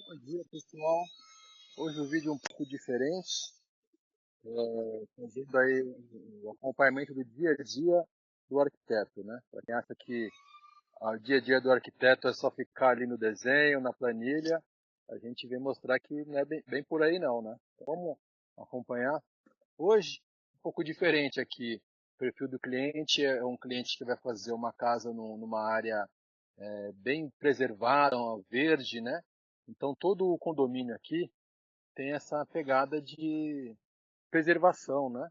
Bom dia, pessoal. Hoje o vídeo é um pouco diferente, fazendo aí o acompanhamento do dia a dia do arquiteto, né? Para quem acha que o dia a dia do arquiteto é só ficar ali no desenho, na planilha, a gente vem mostrar que não é bem por aí não, né? Então, vamos acompanhar. Hoje, um pouco diferente aqui. O perfil do cliente é um cliente que vai fazer uma casa numa área bem preservada, verde, né? Então todo o condomínio aqui tem essa pegada de preservação, né?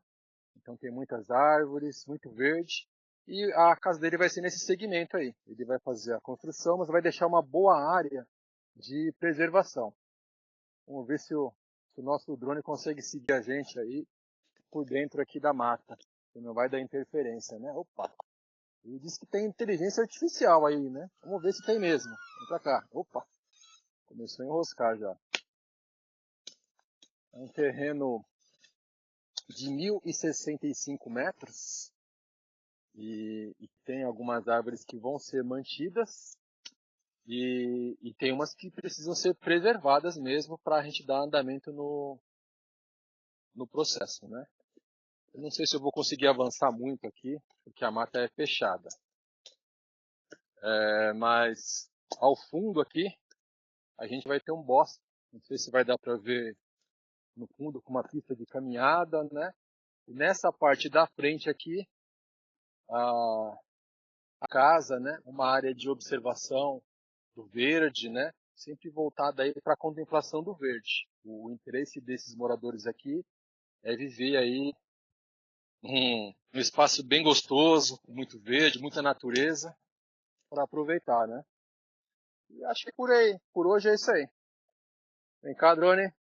Então tem muitas árvores, muito verde, e a casa dele vai ser nesse segmento aí. Ele vai fazer a construção, mas vai deixar uma boa área de preservação. Vamos ver se o nosso drone consegue seguir a gente aí por dentro aqui da mata, que não vai dar interferência, né? Opa! Ele disse que tem inteligência artificial aí, né? Vamos ver se tem mesmo. Vem pra cá. Opa! Começou a enroscar já. É um terreno de 1.065 metros e tem algumas árvores que vão ser mantidas e tem umas que precisam ser preservadas mesmo para a gente dar andamento no processo, né? Eu não sei se eu vou conseguir avançar muito aqui, porque a mata é fechada. Mas ao fundo aqui a gente vai ter um bosque. Não sei se vai dar para ver no fundo com uma pista de caminhada, né? E nessa parte da frente aqui, a, a casa, né? Uma área de observação do verde, né? Sempre voltada aí para a contemplação do verde. O interesse desses moradores aqui é viver aí um espaço bem gostoso, com muito verde, muita natureza, para aproveitar, né? E acho que por aí, por hoje é isso aí. Vem cá, drone.